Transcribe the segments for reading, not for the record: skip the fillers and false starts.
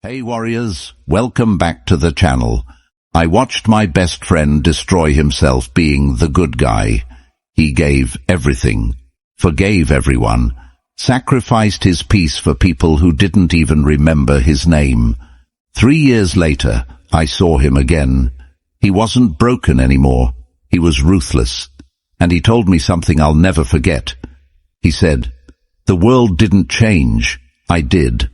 Hey warriors, welcome back to the channel. I watched my best friend destroy himself being the good guy. He gave everything, forgave everyone, sacrificed his peace for people who didn't even remember his name. 3 years later, I saw him again. He wasn't broken anymore. He was ruthless. And he told me something I'll never forget. He said, "The world didn't change. I did.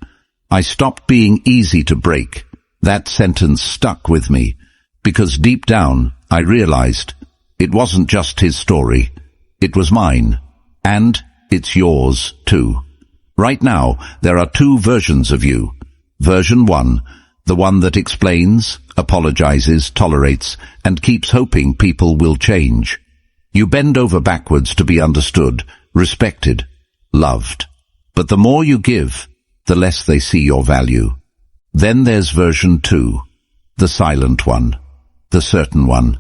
I stopped being easy to break." That sentence stuck with me, because deep down I realized it wasn't just his story, it was mine, and it's yours too. Right now, there are 2 versions of you. Version 1, the one that explains, apologizes, tolerates, and keeps hoping people will change. You bend over backwards to be understood, respected, loved. But the more you give, the less they see your value. Then there's version 2, the silent one, the certain one,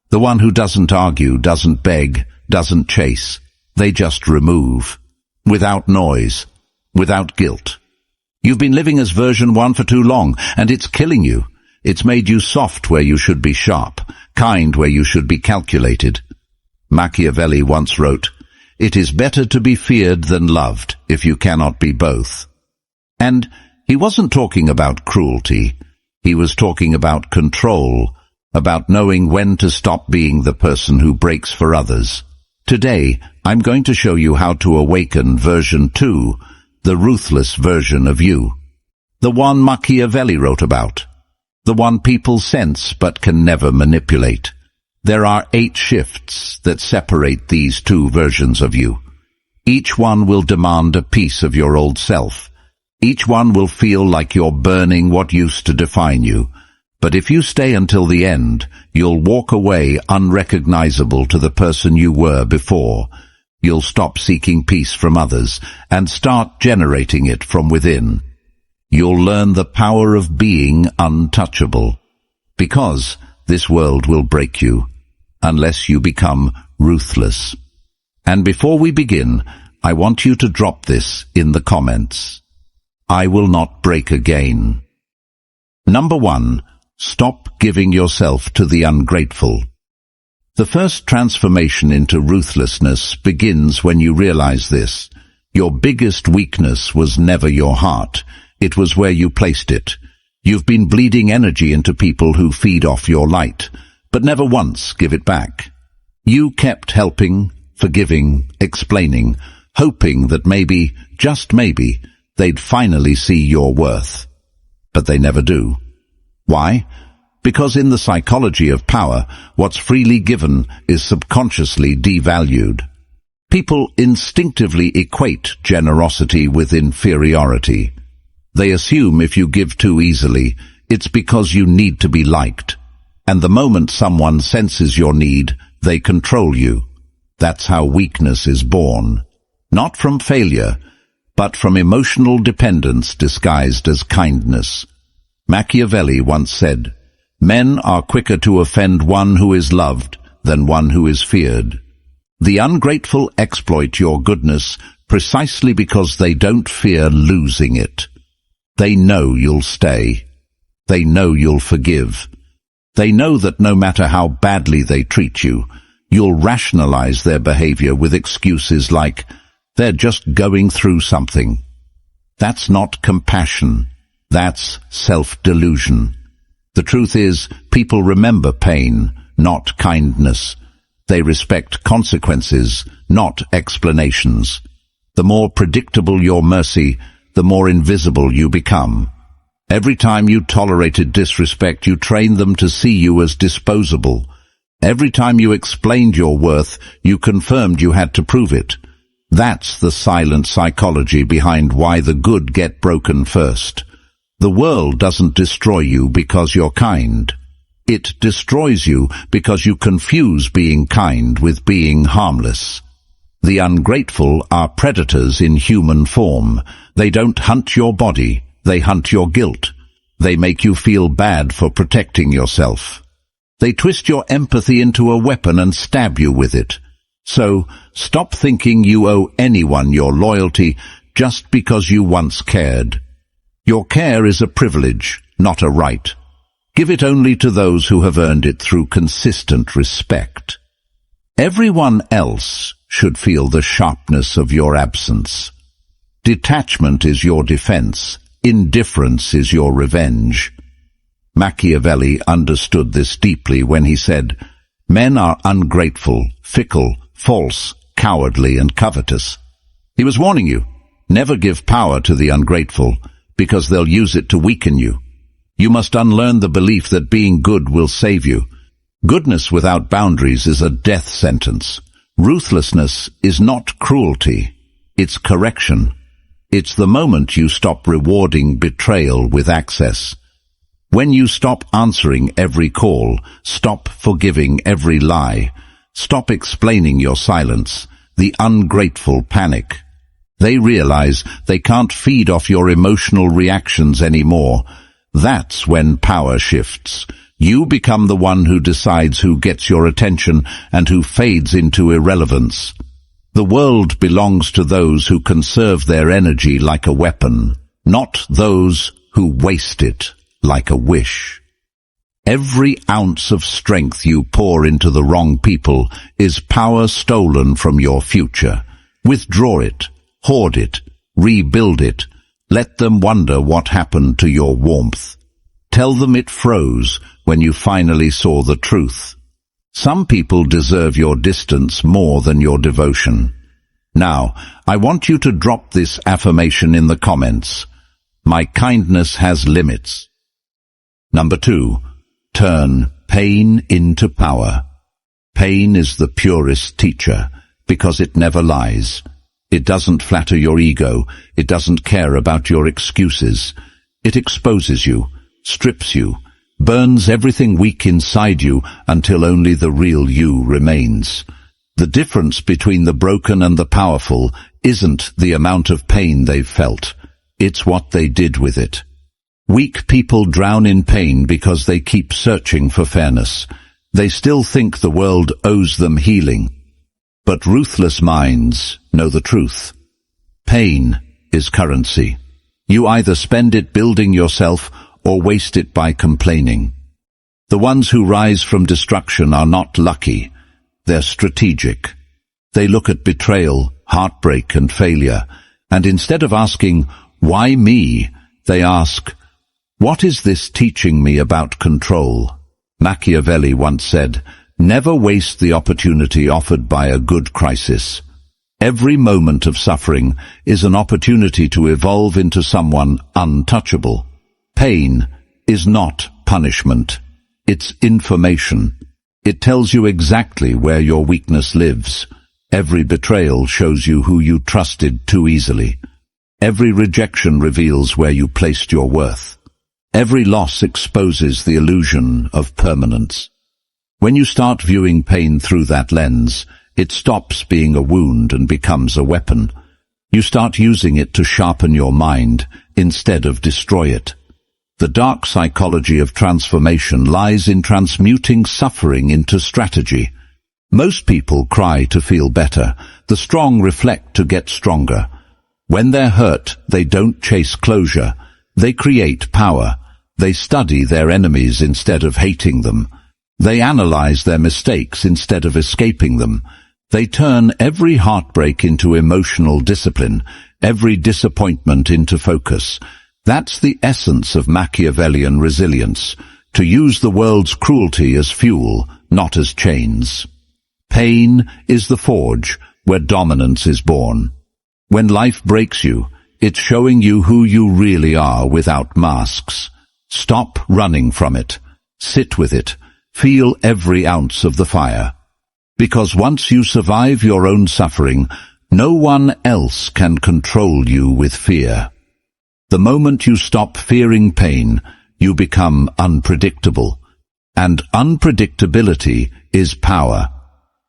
the one who doesn't argue, doesn't beg, doesn't chase. They just remove, without noise, without guilt. You've been living as version 1 for too long, and it's killing you. It's made you soft where you should be sharp, kind where you should be calculated. Machiavelli once wrote, "It is better to be feared than loved if you cannot be both." And he wasn't talking about cruelty. He was talking about control, about knowing when to stop being the person who breaks for others. Today, I'm going to show you how to awaken version 2, the ruthless version of you. The one Machiavelli wrote about. The one people sense but can never manipulate. There are 8 shifts that separate these 2 versions of you. Each one will demand a piece of your old self. Each one will feel like you're burning what used to define you. But if you stay until the end, you'll walk away unrecognizable to the person you were before. You'll stop seeking peace from others and start generating it from within. You'll learn the power of being untouchable. Because this world will break you, unless you become ruthless. And before we begin, I want you to drop this in the comments. I will not break again. Number 1. Stop giving yourself to the ungrateful. The first transformation into ruthlessness begins when you realize this. Your biggest weakness was never your heart. It was where you placed it. You've been bleeding energy into people who feed off your light, but never once give it back. You kept helping, forgiving, explaining, hoping that maybe, just maybe, they'd finally see your worth. But they never do. Why? Because in the psychology of power, what's freely given is subconsciously devalued. People instinctively equate generosity with inferiority. They assume if you give too easily, it's because you need to be liked. And the moment someone senses your need, they control you. That's how weakness is born. Not from failure, but from emotional dependence disguised as kindness. Machiavelli once said, "Men are quicker to offend one who is loved than one who is feared." The ungrateful exploit your goodness precisely because they don't fear losing it. They know you'll stay. They know you'll forgive. They know that no matter how badly they treat you, you'll rationalize their behavior with excuses like, "They're just going through something." That's not compassion. That's self-delusion. The truth is, people remember pain, not kindness. They respect consequences, not explanations. The more predictable your mercy, the more invisible you become. Every time you tolerated disrespect, you trained them to see you as disposable. Every time you explained your worth, you confirmed you had to prove it. That's the silent psychology behind why the good get broken first. The world doesn't destroy you because you're kind. It destroys you because you confuse being kind with being harmless. The ungrateful are predators in human form. They don't hunt your body, they hunt your guilt. They make you feel bad for protecting yourself. They twist your empathy into a weapon and stab you with it. So, stop thinking you owe anyone your loyalty just because you once cared. Your care is a privilege, not a right. Give it only to those who have earned it through consistent respect. Everyone else should feel the sharpness of your absence. Detachment is your defense. Indifference is your revenge. Machiavelli understood this deeply when he said, "Men are ungrateful, fickle, false, cowardly, and covetous." He was warning you, never give power to the ungrateful, because they'll use it to weaken you. You must unlearn the belief that being good will save you. Goodness without boundaries is a death sentence. Ruthlessness is not cruelty, it's correction. It's the moment you stop rewarding betrayal with access. When you stop answering every call, stop forgiving every lie, stop explaining your silence, the ungrateful panic. They realize they can't feed off your emotional reactions anymore. That's when power shifts. You become the one who decides who gets your attention and who fades into irrelevance. The world belongs to those who conserve their energy like a weapon, not those who waste it like a wish. Every ounce of strength you pour into the wrong people is power stolen from your future. Withdraw it, hoard it, rebuild it. Let them wonder what happened to your warmth. Tell them it froze when you finally saw the truth. Some people deserve your distance more than your devotion. Now, I want you to drop this affirmation in the comments. My kindness has limits. Number 2, turn pain into power. Pain is the purest teacher because it never lies. It doesn't flatter your ego. It doesn't care about your excuses. It exposes you, strips you, burns everything weak inside you until only the real you remains. The difference between the broken and the powerful isn't the amount of pain they've felt. It's what they did with it. Weak people drown in pain because they keep searching for fairness. They still think the world owes them healing. But ruthless minds know the truth. Pain is currency. You either spend it building yourself or waste it by complaining. The ones who rise from destruction are not lucky. They're strategic. They look at betrayal, heartbreak, and failure, and instead of asking, "Why me?" they ask, "What is this teaching me about control?" Machiavelli once said, "Never waste the opportunity offered by a good crisis." Every moment of suffering is an opportunity to evolve into someone untouchable. Pain is not punishment. It's information. It tells you exactly where your weakness lives. Every betrayal shows you who you trusted too easily. Every rejection reveals where you placed your worth. Every loss exposes the illusion of permanence. When you start viewing pain through that lens, it stops being a wound and becomes a weapon. You start using it to sharpen your mind instead of destroy it. The dark psychology of transformation lies in transmuting suffering into strategy. Most people cry to feel better. The strong reflect to get stronger. When they're hurt, they don't chase closure. They create power. They study their enemies instead of hating them. They analyze their mistakes instead of escaping them. They turn every heartbreak into emotional discipline, every disappointment into focus. That's the essence of Machiavellian resilience, to use the world's cruelty as fuel, not as chains. Pain is the forge where dominance is born. When life breaks you, it's showing you who you really are without masks. Stop running from it. Sit with it. Feel every ounce of the fire. Because once you survive your own suffering, no one else can control you with fear. The moment you stop fearing pain, you become unpredictable. And unpredictability is power.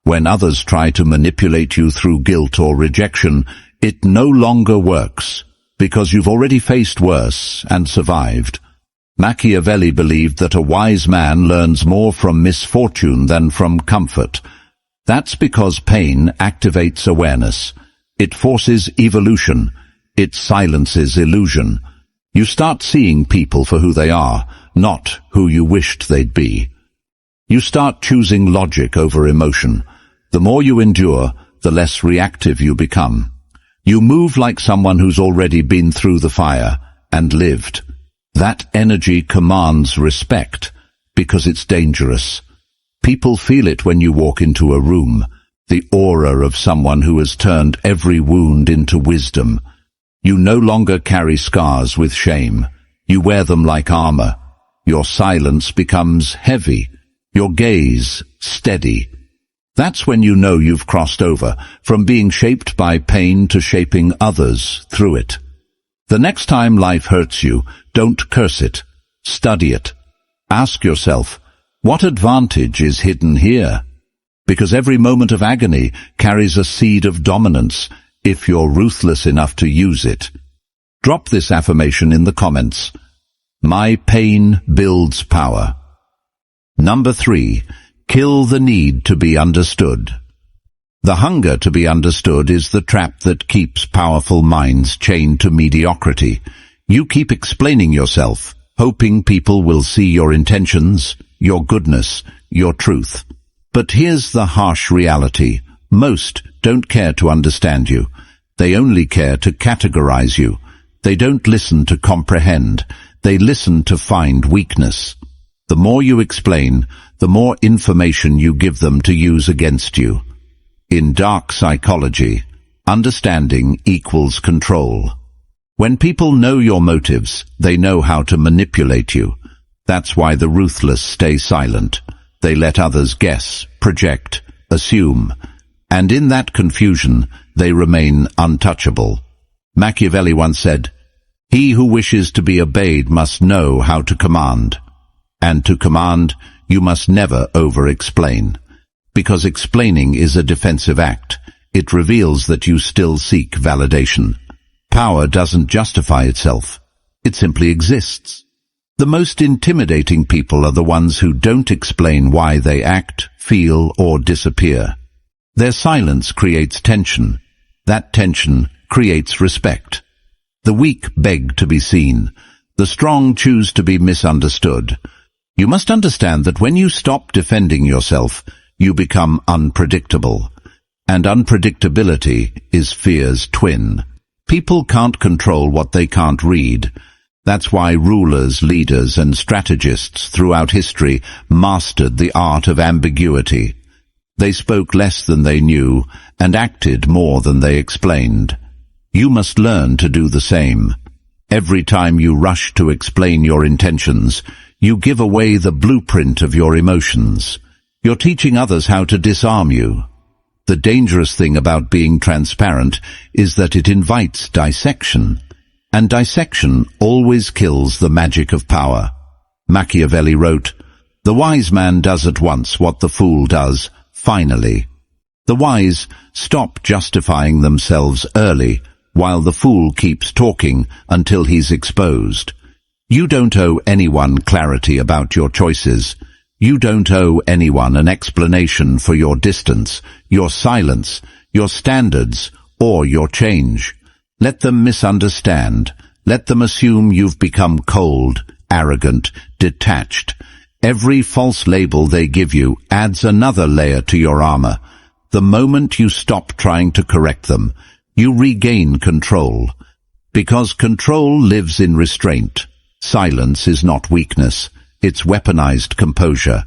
When others try to manipulate you through guilt or rejection, it no longer works, because you've already faced worse and survived. Machiavelli believed that a wise man learns more from misfortune than from comfort. That's because pain activates awareness. It forces evolution. It silences illusion. You start seeing people for who they are, not who you wished they'd be. You start choosing logic over emotion. The more you endure, the less reactive you become. You move like someone who's already been through the fire and lived. That energy commands respect because it's dangerous. People feel it when you walk into a room, the aura of someone who has turned every wound into wisdom. You no longer carry scars with shame. You wear them like armor. Your silence becomes heavy, your gaze steady. That's when you know you've crossed over, from being shaped by pain to shaping others through it. The next time life hurts you, don't curse it. Study it. Ask yourself, what advantage is hidden here? Because every moment of agony carries a seed of dominance, if you're ruthless enough to use it. Drop this affirmation in the comments. My pain builds power. Number 3. Kill the need to be understood. The hunger to be understood is the trap that keeps powerful minds chained to mediocrity. You keep explaining yourself, hoping people will see your intentions, your goodness, your truth. But here's the harsh reality. Most don't care to understand you. They only care to categorize you. They don't listen to comprehend. They listen to find weakness. The more you explain, the more information you give them to use against you. In dark psychology, understanding equals control. When people know your motives, they know how to manipulate you. That's why the ruthless stay silent. They let others guess, project, assume, and in that confusion, they remain untouchable. Machiavelli once said, "He who wishes to be obeyed must know how to command. And to command, you must never over-explain. Because explaining is a defensive act. It reveals that you still seek validation. Power doesn't justify itself. It simply exists. The most intimidating people are the ones who don't explain why they act, feel, or disappear. Their silence creates tension. That tension creates respect. The weak beg to be seen. The strong choose to be misunderstood. You must understand that when you stop defending yourself, you become unpredictable. And unpredictability is fear's twin. People can't control what they can't read. That's why rulers, leaders, and strategists throughout history mastered the art of ambiguity. They spoke less than they knew and acted more than they explained. You must learn to do the same. Every time you rush to explain your intentions, you give away the blueprint of your emotions. You're teaching others how to disarm you. The dangerous thing about being transparent is that it invites dissection. And dissection always kills the magic of power. Machiavelli wrote, "The wise man does at once what the fool does, finally." The wise stop justifying themselves early, while the fool keeps talking until he's exposed. You don't owe anyone clarity about your choices. You don't owe anyone an explanation for your distance, your silence, your standards, or your change. Let them misunderstand. Let them assume you've become cold, arrogant, detached. Every false label they give you adds another layer to your armor. The moment you stop trying to correct them, you regain control. Because control lives in restraint. Silence is not weakness. It's weaponized composure.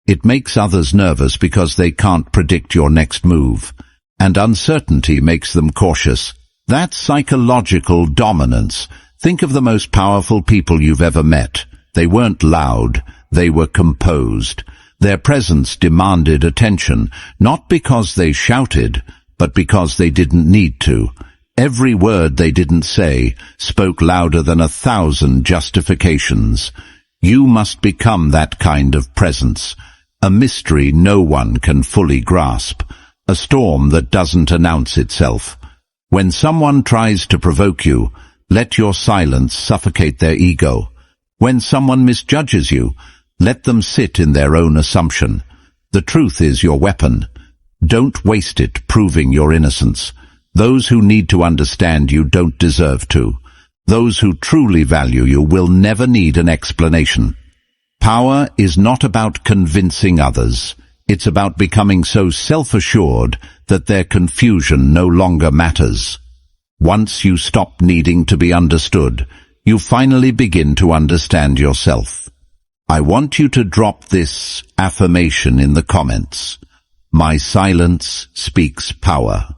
It makes others nervous because they can't predict your next move. And uncertainty makes them cautious. That's psychological dominance. Think of the most powerful people you've ever met. They weren't loud. They were composed. Their presence demanded attention, not because they shouted, but because they didn't need to. Every word they didn't say spoke louder than 1,000 justifications. You must become that kind of presence, a mystery no one can fully grasp, a storm that doesn't announce itself. When someone tries to provoke you, let your silence suffocate their ego. When someone misjudges you, let them sit in their own assumption. The truth is your weapon. Don't waste it proving your innocence. Those who need to understand you don't deserve to. Those who truly value you will never need an explanation. Power is not about convincing others. It's about becoming so self-assured that their confusion no longer matters. Once you stop needing to be understood, you finally begin to understand yourself. I want you to drop this affirmation in the comments. My silence speaks power.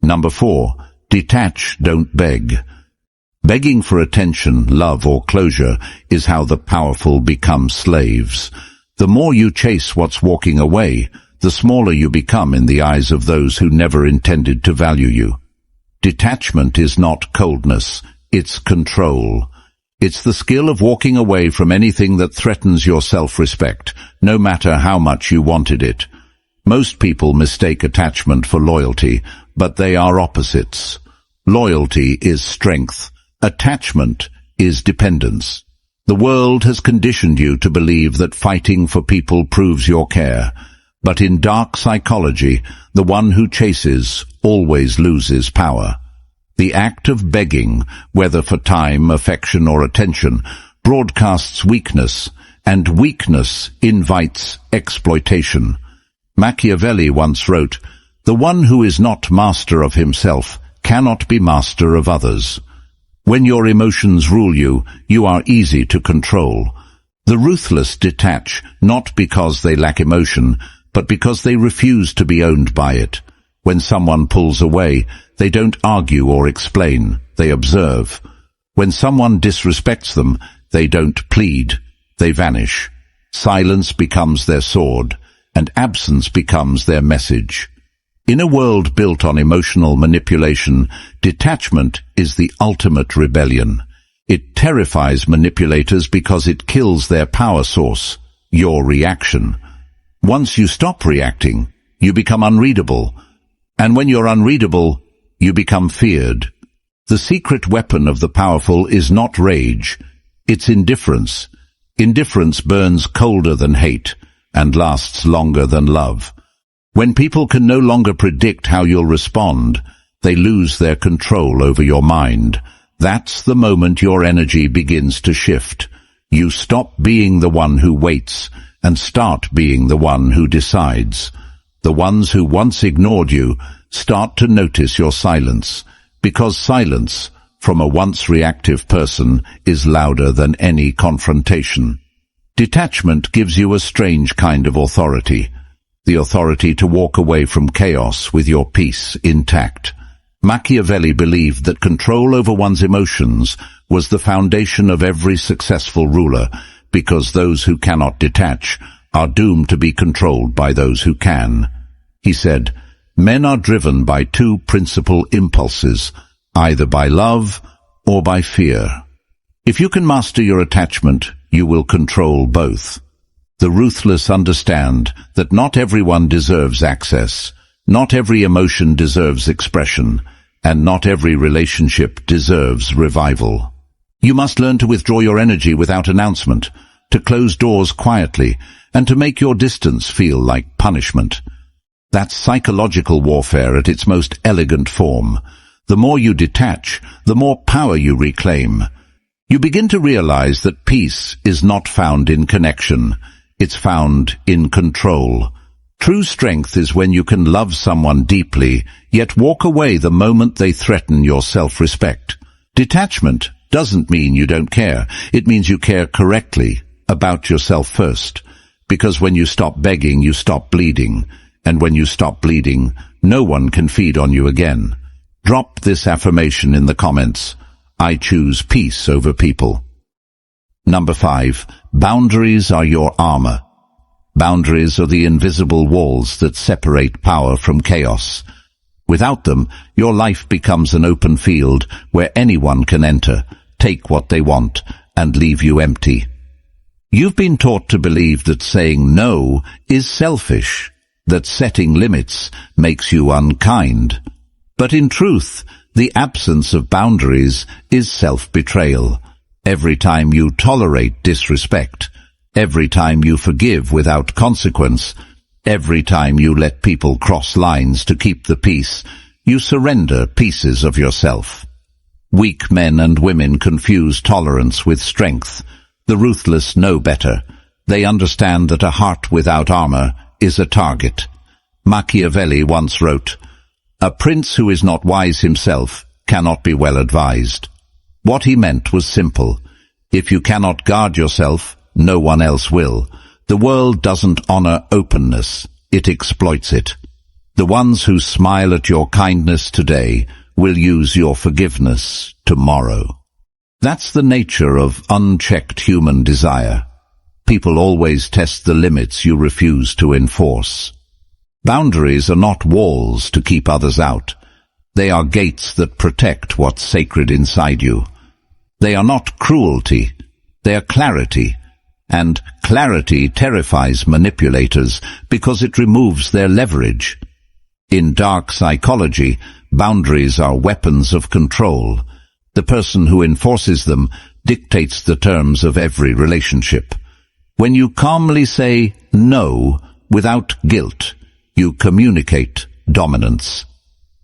Number 4. Detach, don't beg. Begging for attention, love, or closure is how the powerful become slaves. The more you chase what's walking away, the smaller you become in the eyes of those who never intended to value you. Detachment is not coldness, it's control. It's the skill of walking away from anything that threatens your self-respect, no matter how much you wanted it. Most people mistake attachment for loyalty, but they are opposites. Loyalty is strength. Attachment is dependence. The world has conditioned you to believe that fighting for people proves your care. But in dark psychology, the one who chases always loses power. The act of begging, whether for time, affection, or attention, broadcasts weakness, and weakness invites exploitation. Machiavelli once wrote, "The one who is not master of himself cannot be master of others." When your emotions rule you, you are easy to control. The ruthless detach, not because they lack emotion, but because they refuse to be owned by it. When someone pulls away, they don't argue or explain, they observe. When someone disrespects them, they don't plead, they vanish. Silence becomes their sword, and absence becomes their message. In a world built on emotional manipulation, detachment is the ultimate rebellion. It terrifies manipulators because it kills their power source, your reaction. Once you stop reacting, you become unreadable. And when you're unreadable, you become feared. The secret weapon of the powerful is not rage, it's indifference. Indifference burns colder than hate and lasts longer than love. When people can no longer predict how you'll respond, they lose their control over your mind. That's the moment your energy begins to shift. You stop being the one who waits and start being the one who decides. The ones who once ignored you start to notice your silence, because silence, from a once reactive person, is louder than any confrontation. Detachment gives you a strange kind of authority. The authority to walk away from chaos with your peace intact. Machiavelli believed that control over one's emotions was the foundation of every successful ruler, because those who cannot detach are doomed to be controlled by those who can. He said, "Men are driven by two principal impulses, either by love or by fear. If you can master your attachment, you will control both." The ruthless understand that not everyone deserves access, not every emotion deserves expression, and not every relationship deserves revival. You must learn to withdraw your energy without announcement, to close doors quietly, and to make your distance feel like punishment. That's psychological warfare at its most elegant form. The more you detach, the more power you reclaim. You begin to realize that peace is not found in connection. It's found in control. True strength is when you can love someone deeply, yet walk away the moment they threaten your self-respect. Detachment doesn't mean you don't care. It means you care correctly, about yourself first. Because when you stop begging, you stop bleeding. And when you stop bleeding, no one can feed on you again. Drop this affirmation in the comments. I choose peace over people. Number 5. Boundaries are your armor. Boundaries are the invisible walls that separate power from chaos. Without them, your life becomes an open field where anyone can enter, take what they want, and leave you empty. You've been taught to believe that saying no is selfish, that setting limits makes you unkind. But in truth, the absence of boundaries is self-betrayal. Every time you tolerate disrespect, every time you forgive without consequence, every time you let people cross lines to keep the peace, you surrender pieces of yourself. Weak men and women confuse tolerance with strength. The ruthless know better. They understand that a heart without armor is a target. Machiavelli once wrote, "A prince who is not wise himself cannot be well advised." What he meant was simple. If you cannot guard yourself, no one else will. The world doesn't honor openness, it exploits it. The ones who smile at your kindness today will use your forgiveness tomorrow. That's the nature of unchecked human desire. People always test the limits you refuse to enforce. Boundaries are not walls to keep others out. They are gates that protect what's sacred inside you. They are not cruelty, they are clarity. And clarity terrifies manipulators because it removes their leverage. In dark psychology, boundaries are weapons of control. The person who enforces them dictates the terms of every relationship. When you calmly say no without guilt, you communicate dominance.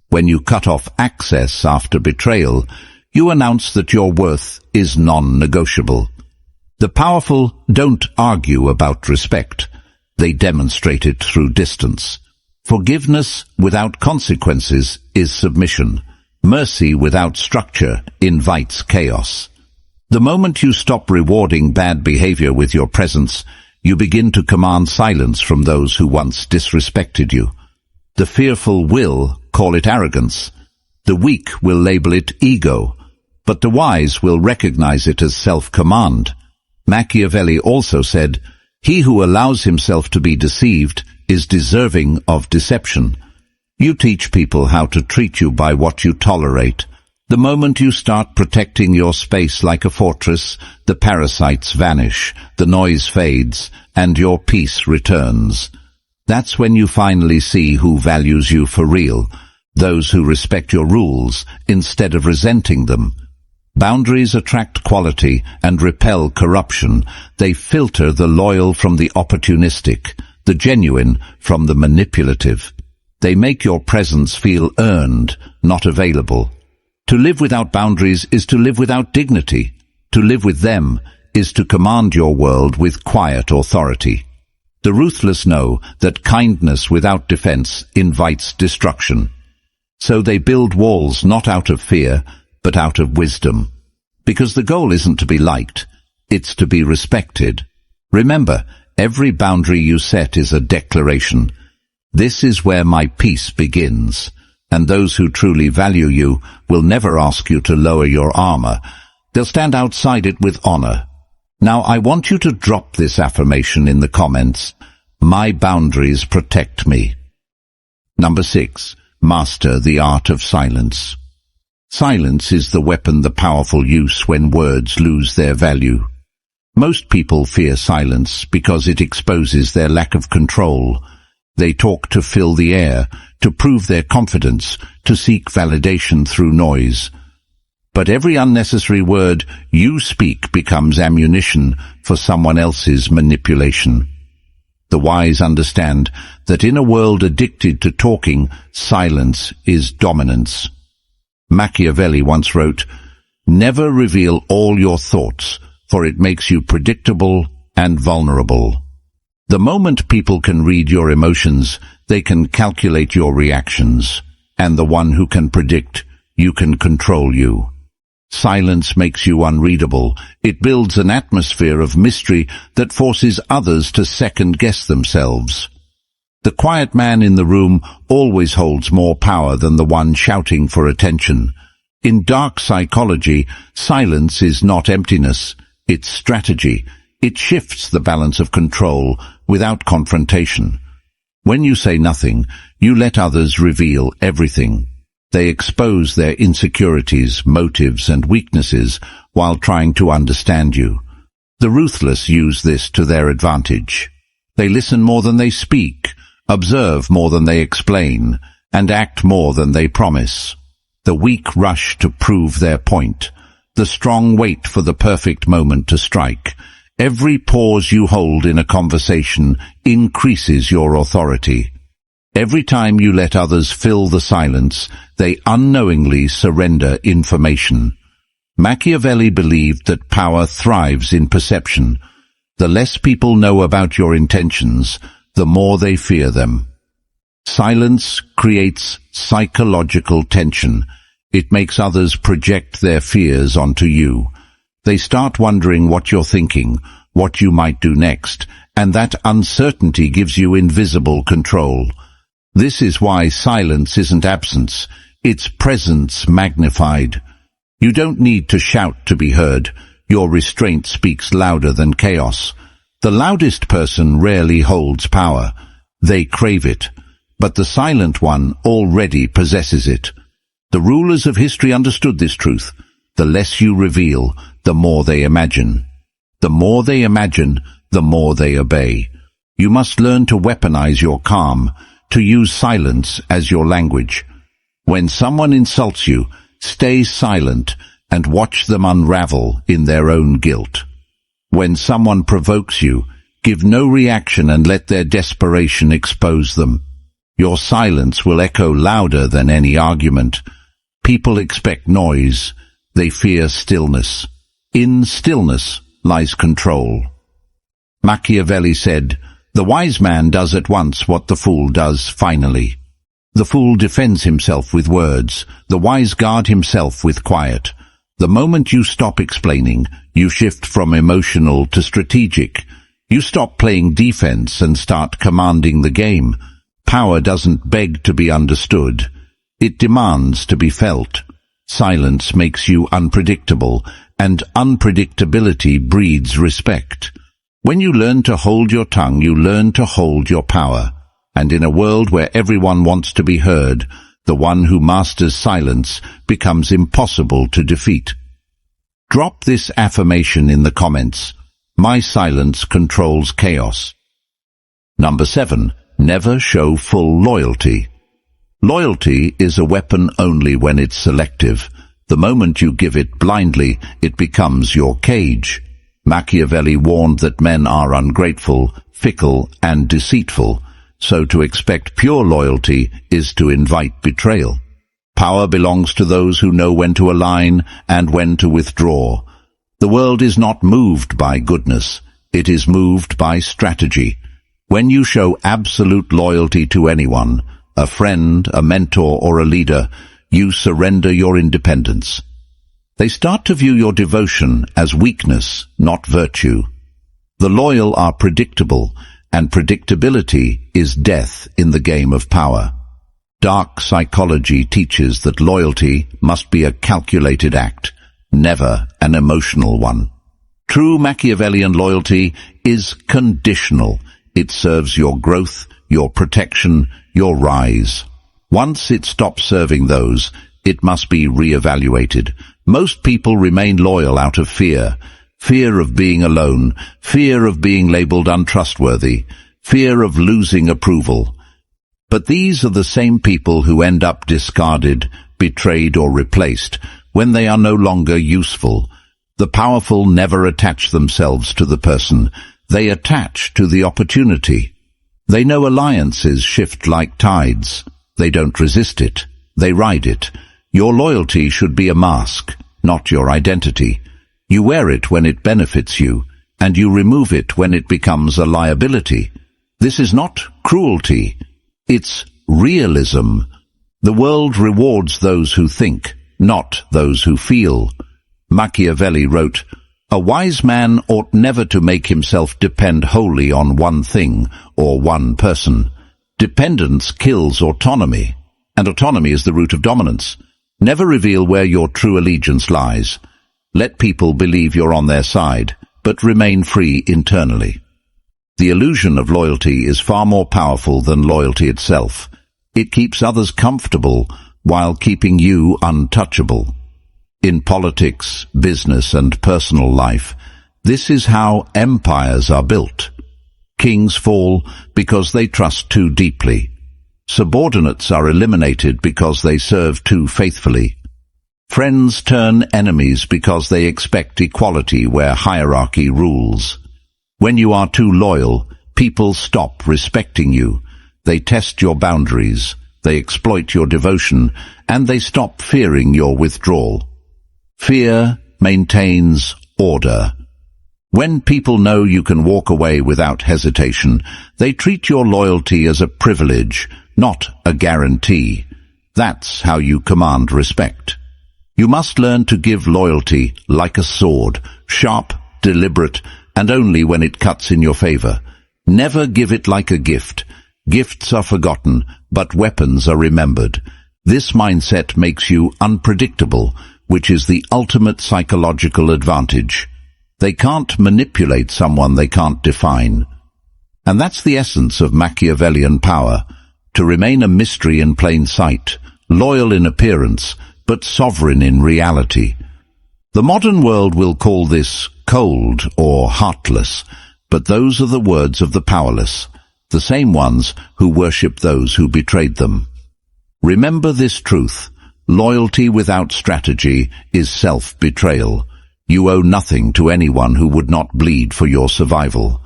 When you cut off access after betrayal, you announce that your worth is non-negotiable. The powerful don't argue about respect. They demonstrate it through distance. Forgiveness without consequences is submission. Mercy without structure invites chaos. The moment you stop rewarding bad behavior with your presence, you begin to command silence from those who once disrespected you. The fearful will call it arrogance. The weak will label it ego, but the wise will recognize it as self-command. Machiavelli also said, "He who allows himself to be deceived is deserving of deception." You teach people how to treat you by what you tolerate. The moment you start protecting your space like a fortress, the parasites vanish, the noise fades, and your peace returns. That's when you finally see who values you for real, those who respect your rules instead of resenting them. Boundaries attract quality and repel corruption. They filter the loyal from the opportunistic, the genuine from the manipulative. They make your presence feel earned, not available. To live without boundaries is to live without dignity. To live with them is to command your world with quiet authority. The ruthless know that kindness without defense invites destruction. So they build walls not out of fear, but out of wisdom. Because the goal isn't to be liked, it's to be respected. Remember, every boundary you set is a declaration. This is where my peace begins, and those who truly value you will never ask you to lower your armor. They'll stand outside it with honor. Now I want you to drop this affirmation in the comments. My boundaries protect me. Number 6. Master the art of silence. Silence is the weapon the powerful use when words lose their value. Most people fear silence because it exposes their lack of control. They talk to fill the air, to prove their confidence, to seek validation through noise. But every unnecessary word you speak becomes ammunition for someone else's manipulation. The wise understand that in a world addicted to talking, silence is dominance. Machiavelli once wrote, "Never reveal all your thoughts, for it makes you predictable and vulnerable." The moment people can read your emotions, they can calculate your reactions, and the one who can predict, you can control you. Silence makes you unreadable. It builds an atmosphere of mystery that forces others to second-guess themselves. The quiet man in the room always holds more power than the one shouting for attention. In dark psychology, silence is not emptiness, it's strategy. It shifts the balance of control without confrontation. When you say nothing, you let others reveal everything. They expose their insecurities, motives, and weaknesses while trying to understand you. The ruthless use this to their advantage. They listen more than they speak, observe more than they explain, and act more than they promise. The weak rush to prove their point. The strong wait for the perfect moment to strike. Every pause you hold in a conversation increases your authority. Every time you let others fill the silence, they unknowingly surrender information. Machiavelli believed that power thrives in perception. The less people know about your intentions, the more they fear them. Silence creates psychological tension. It makes others project their fears onto you. They start wondering what you're thinking, what you might do next, and that uncertainty gives you invisible control. This is why silence isn't absence, it's presence magnified. You don't need to shout to be heard. Your restraint speaks louder than chaos. The loudest person rarely holds power. They crave it. But the silent one already possesses it. The rulers of history understood this truth. The less you reveal, the more they imagine. The more they imagine, the more they obey. You must learn to weaponize your calm, to use silence as your language. When someone insults you, stay silent and watch them unravel in their own guilt. When someone provokes you, give no reaction and let their desperation expose them. Your silence will echo louder than any argument. People expect noise. They fear stillness. In stillness lies control. Machiavelli said, "The wise man does at once what the fool does finally." The fool defends himself with words. The wise guard himself with quiet. The moment you stop explaining, you shift from emotional to strategic. You stop playing defense and start commanding the game. Power doesn't beg to be understood. It demands to be felt. Silence makes you unpredictable, and unpredictability breeds respect. When you learn to hold your tongue, you learn to hold your power. And in a world where everyone wants to be heard, the one who masters silence becomes impossible to defeat. Drop this affirmation in the comments. My silence controls chaos. Number 7. Never show full loyalty. Loyalty is a weapon only when it's selective. The moment you give it blindly, it becomes your cage. Machiavelli warned that men are ungrateful, fickle, and deceitful. So to expect pure loyalty is to invite betrayal. Power belongs to those who know when to align and when to withdraw. The world is not moved by goodness. It is moved by strategy. When you show absolute loyalty to anyone, a friend, a mentor, or a leader, you surrender your independence. They start to view your devotion as weakness, not virtue. The loyal are predictable, and predictability is death in the game of power. Dark psychology teaches that loyalty must be a calculated act, never an emotional one. True Machiavellian loyalty is conditional. It serves your growth, your protection, your rise. Once it stops serving those, it must be re-evaluated. Most people remain loyal out of fear. Fear of being alone, fear of being labeled untrustworthy, fear of losing approval. But these are the same people who end up discarded, betrayed, or replaced when they are no longer useful. The powerful never attach themselves to the person. They attach to the opportunity. They know alliances shift like tides. They don't resist it. They ride it. Your loyalty should be a mask, not your identity. You wear it when it benefits you, and you remove it when it becomes a liability. This is not cruelty. It's realism. The world rewards those who think, not those who feel. Machiavelli wrote, "A wise man ought never to make himself depend wholly on one thing or one person. Dependence kills autonomy, and autonomy is the root of dominance. Never reveal where your true allegiance lies. Let people believe you're on their side, but remain free internally." The illusion of loyalty is far more powerful than loyalty itself. It keeps others comfortable while keeping you untouchable. In politics, business, and personal life, this is how empires are built. Kings fall because they trust too deeply. Subordinates are eliminated because they serve too faithfully. Friends turn enemies because they expect equality where hierarchy rules. When you are too loyal, people stop respecting you. They test your boundaries, they exploit your devotion, and they stop fearing your withdrawal. Fear maintains order. When people know you can walk away without hesitation, they treat your loyalty as a privilege, not a guarantee. That's how you command respect. You must learn to give loyalty like a sword, sharp, deliberate, and only when it cuts in your favor. Never give it like a gift. Gifts are forgotten, but weapons are remembered. This mindset makes you unpredictable, which is the ultimate psychological advantage. They can't manipulate someone they can't define. And that's the essence of Machiavellian power, to remain a mystery in plain sight, loyal in appearance, but sovereign in reality. The modern world will call this cold or heartless, but those are the words of the powerless, the same ones who worship those who betrayed them. Remember this truth: loyalty without strategy is self-betrayal. You owe nothing to anyone who would not bleed for your survival.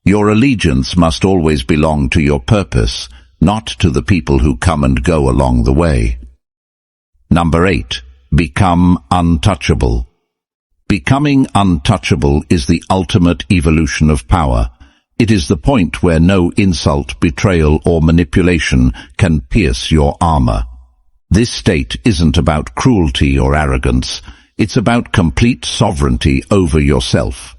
Your allegiance must always belong to your purpose, not to the people who come and go along the way. Number 8. Become untouchable. Becoming untouchable is the ultimate evolution of power. It is the point where no insult, betrayal, or manipulation can pierce your armor. This state isn't about cruelty or arrogance. It's about complete sovereignty over yourself.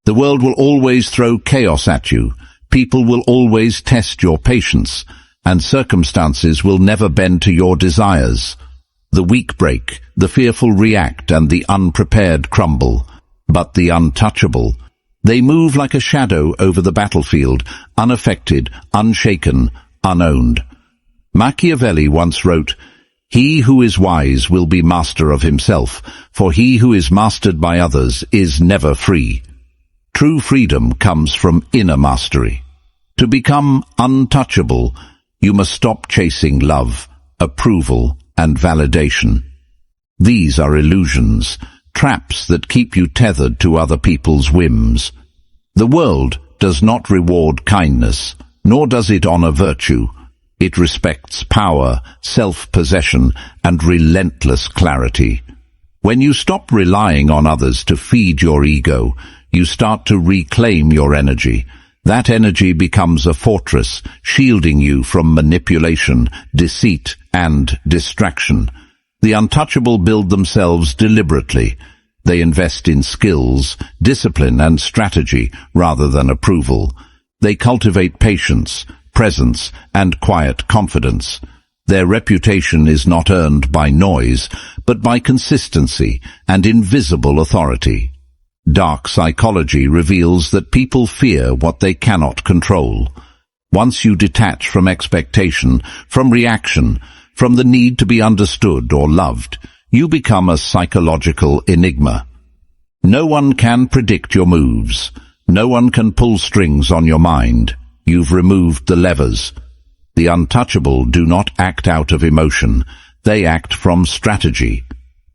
The world will always throw chaos at you. People will always test your patience, and circumstances will never bend to your desires. The weak break, the fearful react, and the unprepared crumble. But the untouchable, they move like a shadow over the battlefield, unaffected, unshaken, unowned. Machiavelli once wrote, "He who is wise will be master of himself, for he who is mastered by others is never free." True freedom comes from inner mastery. To become untouchable, you must stop chasing love, approval, and validation. These are illusions, traps that keep you tethered to other people's whims. The world does not reward kindness, nor does it honor virtue. It respects power, self-possession, and relentless clarity. When you stop relying on others to feed your ego, you start to reclaim your energy. That energy becomes a fortress, shielding you from manipulation, deceit, and distraction. The untouchable build themselves deliberately. They invest in skills, discipline, and strategy rather than approval. They cultivate patience, presence, and quiet confidence. Their reputation is not earned by noise, but by consistency and invisible authority. Dark psychology reveals that people fear what they cannot control. Once you detach from expectation, from reaction, from the need to be understood or loved, you become a psychological enigma. No one can predict your moves. No one can pull strings on your mind. You've removed the levers. The untouchable do not act out of emotion. They act from strategy.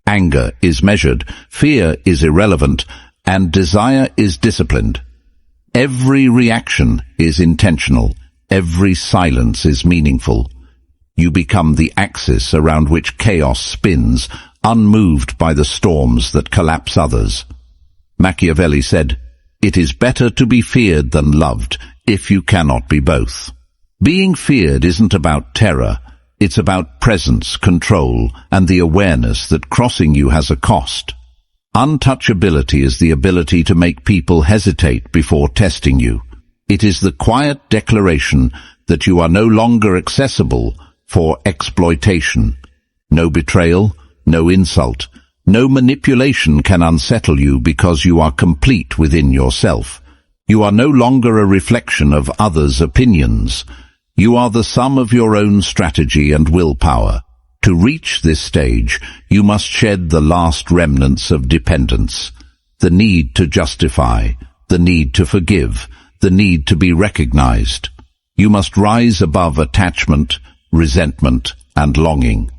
Anger is measured, fear is irrelevant, and desire is disciplined. Every reaction is intentional. Every silence is meaningful. You become the axis around which chaos spins, unmoved by the storms that collapse others. Machiavelli said, "It is better to be feared than loved, if you cannot be both." Being feared isn't about terror. It's about presence, control, and the awareness that crossing you has a cost. Untouchability is the ability to make people hesitate before testing you. It is the quiet declaration that you are no longer accessible for exploitation. No betrayal, no insult, no manipulation can unsettle you because you are complete within yourself. You are no longer a reflection of others' opinions. You are the sum of your own strategy and willpower. To reach this stage, you must shed the last remnants of dependence, the need to justify, the need to forgive, the need to be recognized. You must rise above attachment, resentment, and longing.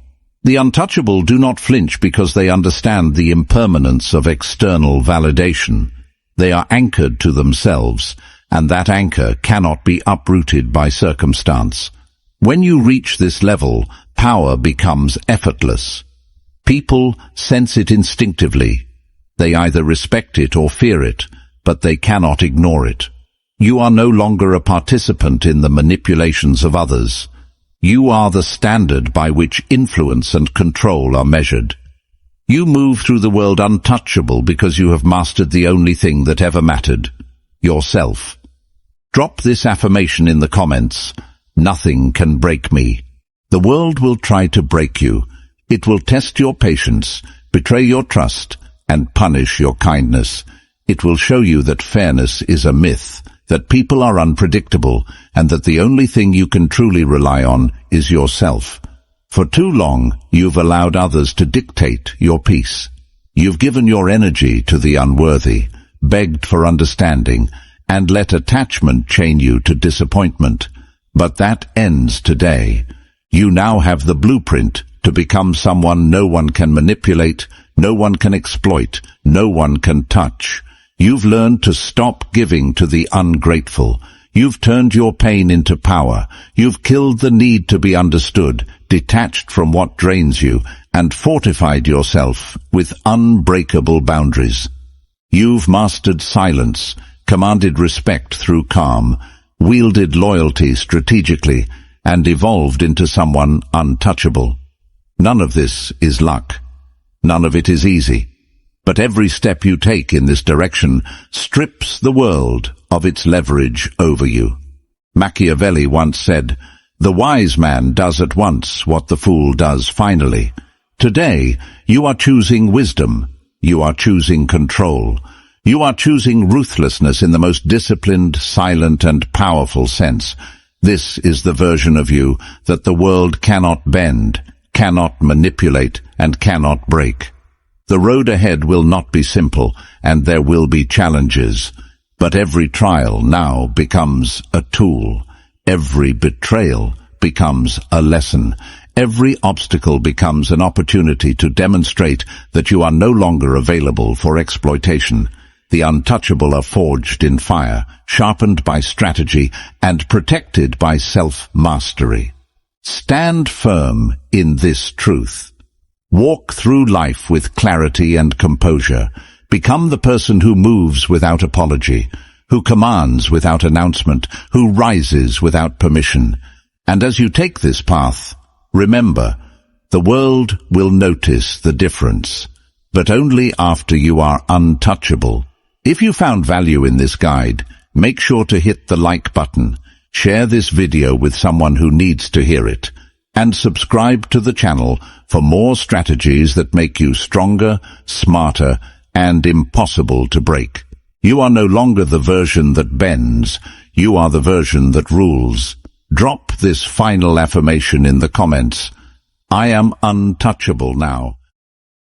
The untouchable do not flinch because they understand the impermanence of external validation. They are anchored to themselves, and that anchor cannot be uprooted by circumstance. When you reach this level, power becomes effortless. People sense it instinctively. They either respect it or fear it, but they cannot ignore it. You are no longer a participant in the manipulations of others. You are the standard by which influence and control are measured. You move through the world untouchable because you have mastered the only thing that ever mattered, yourself. Drop this affirmation in the comments. Nothing can break me. The world will try to break you. It will test your patience, betray your trust, and punish your kindness. It will show you that fairness is a myth, that people are unpredictable, and that the only thing you can truly rely on is yourself. For too long, you've allowed others to dictate your peace. You've given your energy to the unworthy, begged for understanding, and let attachment chain you to disappointment. But that ends today. You now have the blueprint to become someone no one can manipulate, no one can exploit, no one can touch. You've learned to stop giving to the ungrateful. You've turned your pain into power. You've killed the need to be understood, detached from what drains you, and fortified yourself with unbreakable boundaries. You've mastered silence, commanded respect through calm, wielded loyalty strategically, and evolved into someone untouchable. None of this is luck. None of it is easy. But every step you take in this direction strips the world of its leverage over you. Machiavelli once said, "The wise man does at once what the fool does finally." Today, you are choosing wisdom. You are choosing control. You are choosing ruthlessness in the most disciplined, silent, and powerful sense. This is the version of you that the world cannot bend, cannot manipulate, and cannot break. The road ahead will not be simple, and there will be challenges. But every trial now becomes a tool. Every betrayal becomes a lesson. Every obstacle becomes an opportunity to demonstrate that you are no longer available for exploitation. The untouchable are forged in fire, sharpened by strategy, and protected by self-mastery. Stand firm in this truth. Walk through life with clarity and composure. Become the person who moves without apology, who commands without announcement, who rises without permission. And as you take this path, remember, the world will notice the difference, but only after you are untouchable. If you found value in this guide, make sure to hit the like button, share this video with someone who needs to hear it, and subscribe to the channel for more strategies that make you stronger, smarter, and impossible to break. You are no longer the version that bends. You are the version that rules. Drop this final affirmation in the comments. I am untouchable now.